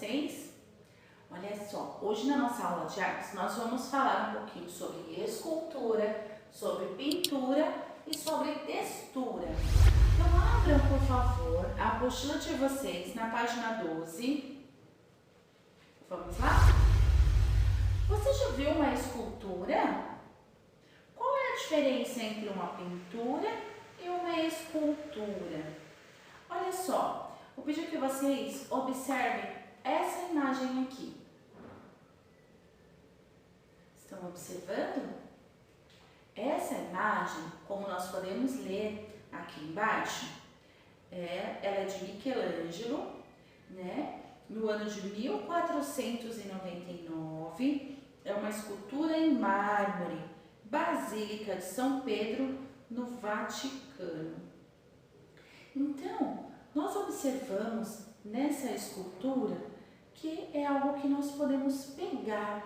vocês? Olha só, hoje na nossa aula de artes nós vamos falar um pouquinho sobre escultura, sobre pintura e sobre textura. Então abram, por favor, a apostila de vocês na página 12. Vamos lá? Você já viu uma escultura? Qual é a diferença entre uma pintura e uma escultura? Olha só, vou pedir que vocês observem essa imagem aqui. Estão observando? Essa imagem, como nós podemos ler aqui embaixo, ela é de Michelangelo, né? No ano de 1499, é uma escultura em mármore, Basílica de São Pedro, no Vaticano. Então, nós observamos nessa escultura que é algo que nós podemos pegar.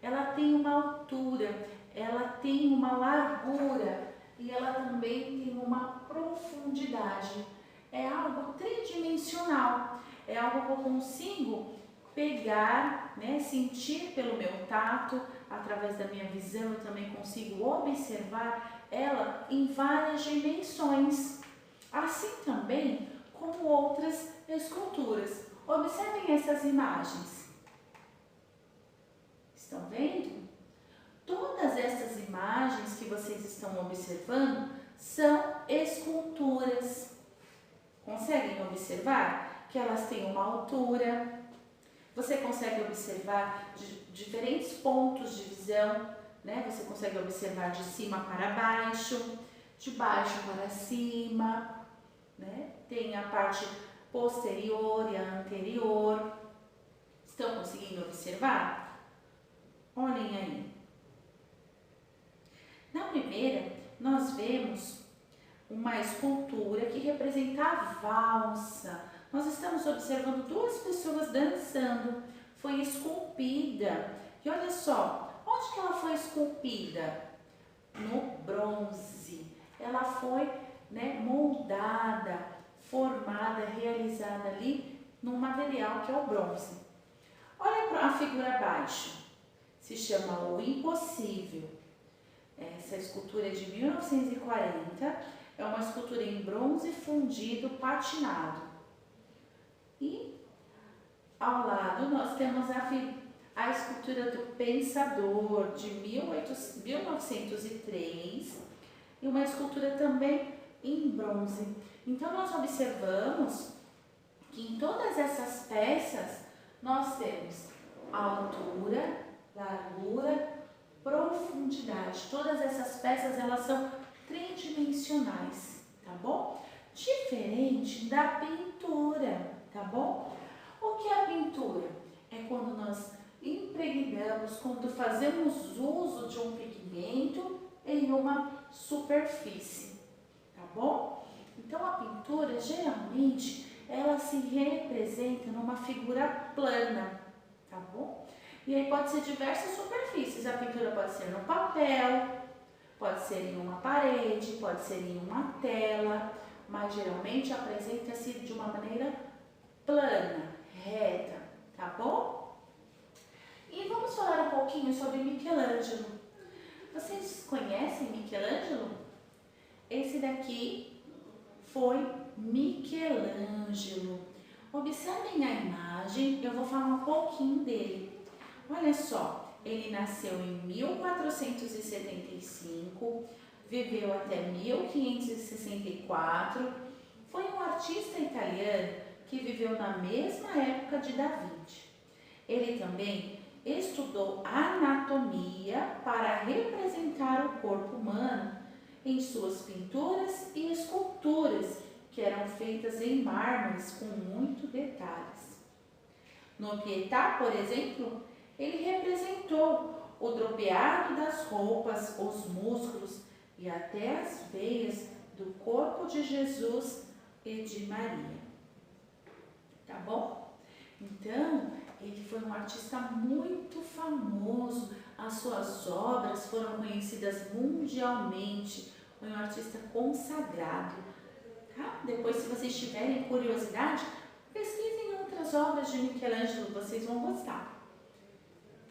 Ela tem uma altura, ela tem uma largura e ela também tem uma profundidade. É algo tridimensional, é algo que eu consigo pegar, né, sentir pelo meu tato, através da minha visão eu também consigo observar ela em várias dimensões. Assim também como outras esculturas. Observem essas imagens. Estão vendo? Todas essas imagens que vocês estão observando são esculturas. Conseguem observar que elas têm uma altura? Você consegue observar diferentes pontos de visão, né? Você consegue observar de cima para baixo, de baixo para cima, né? Tem a parte posterior e a anterior. Estão conseguindo observar? Olhem aí. Na primeira, nós vemos uma escultura que representa a valsa. Nós estamos observando duas pessoas dançando. Foi esculpida. E olha só, onde que ela foi esculpida? No bronze. Ela foi, né, moldada, formada, realizada ali no material que é o bronze. Olha para a figura abaixo. Se chama O Impossível. Essa escultura é de 1940. É uma escultura em bronze fundido patinado. E ao lado nós temos a escultura do Pensador de 1903 e uma escultura também em bronze. Então nós observamos que em todas essas peças nós temos a altura, largura, profundidade. Todas essas peças elas são tridimensionais, tá bom? Diferente da pintura, tá bom? O que é a pintura? É quando nós impregnamos, quando fazemos uso de um pigmento em uma superfície, tá bom? Então a pintura geralmente ela se representa numa figura plana, tá bom? E aí pode ser diversas superfícies. A pintura pode ser no papel, pode ser em uma parede, pode ser em uma tela, mas geralmente apresenta-se de uma maneira plana, reta, tá bom? E vamos falar um pouquinho sobre Michelangelo. Vocês conhecem Michelangelo? Esse daqui foi Michelangelo. Observem a imagem, eu vou falar um pouquinho dele. Olha só, ele nasceu em 1475, viveu até 1564, foi um artista italiano que viveu na mesma época de Da Vinci. Ele também estudou anatomia para representar o corpo humano em suas pinturas e esculturas, que eram feitas em mármores com muitos detalhes. No Pietà, por exemplo, ele representou o dropeado das roupas, os músculos e até as veias do corpo de Jesus e de Maria. Tá bom? Então, ele foi um artista muito famoso, as suas obras foram conhecidas mundialmente, foi um artista consagrado. Tá? Depois, se vocês tiverem curiosidade, pesquisem outras muitas obras de Michelangelo vocês vão gostar.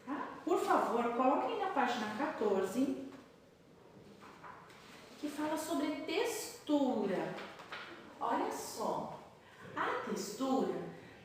Tá? Por favor, coloquem na página 14, que fala sobre textura. Olha só, a textura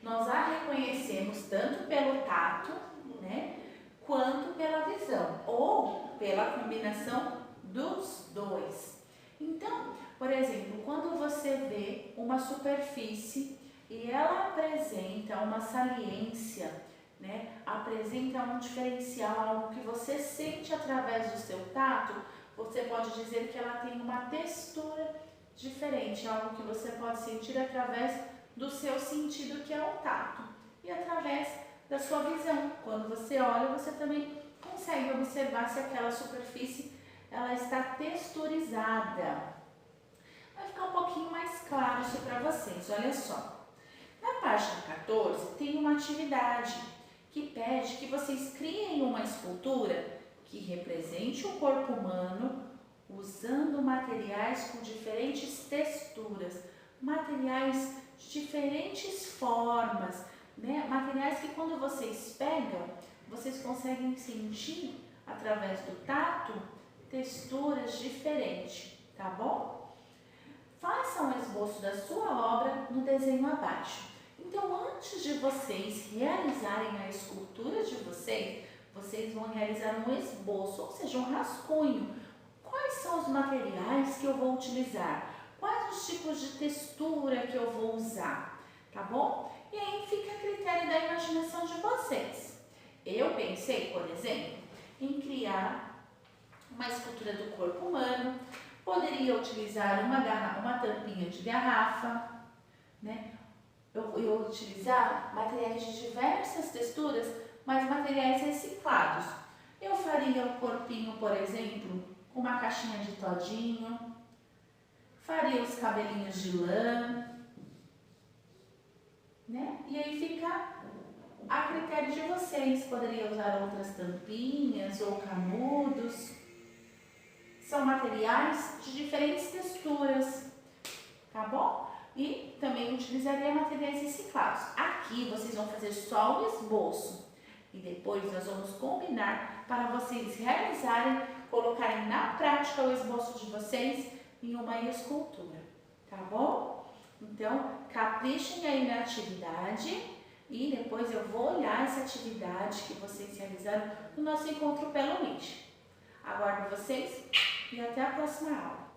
nós a reconhecemos tanto pelo tato, né, quanto pela visão, ou pela combinação dos dois. Então, por exemplo, quando você vê uma superfície e ela apresenta uma saliência, né, apresenta um diferencial, algo que você sente através do seu tato, você pode dizer que ela tem uma textura diferente, algo que você pode sentir através do seu sentido, que é o tato, e através da sua visão. Quando você olha, você também consegue observar se aquela superfície ela está texturizada. Vai ficar um pouquinho mais claro isso para vocês, olha só. Na página 14 tem uma atividade que pede que vocês criem uma escultura que represente o corpo humano usando materiais com diferentes texturas, materiais de diferentes formas, né? Materiais que quando vocês pegam, vocês conseguem sentir através do tato texturas diferentes, tá bom? Façam um esboço da sua obra no desenho abaixo. Então, antes de vocês realizarem a escultura de vocês, vocês vão realizar um esboço, ou seja, um rascunho. Quais são os materiais que eu vou utilizar? Quais os tipos de textura que eu vou usar? Tá bom? E aí fica a critério da imaginação de vocês. Eu pensei, por exemplo, em criar uma escultura do corpo humano. Poderia utilizar uma tampinha de garrafa, né? Eu utilizar materiais de diversas texturas, mas materiais reciclados. Eu faria o corpinho, por exemplo, com uma caixinha de todinho. Faria os cabelinhos de lã, né? E aí fica a critério de vocês. Poderia usar outras tampinhas ou canudos. São materiais de diferentes texturas, tá bom? E também utilizaria materiais reciclados. Aqui vocês vão fazer só o esboço e depois nós vamos combinar para vocês realizarem, colocarem na prática o esboço de vocês em uma escultura, tá bom? Então, caprichem aí na atividade e depois eu vou olhar essa atividade que vocês realizaram no nosso encontro pelo Meet. Aguardo vocês e até a próxima aula.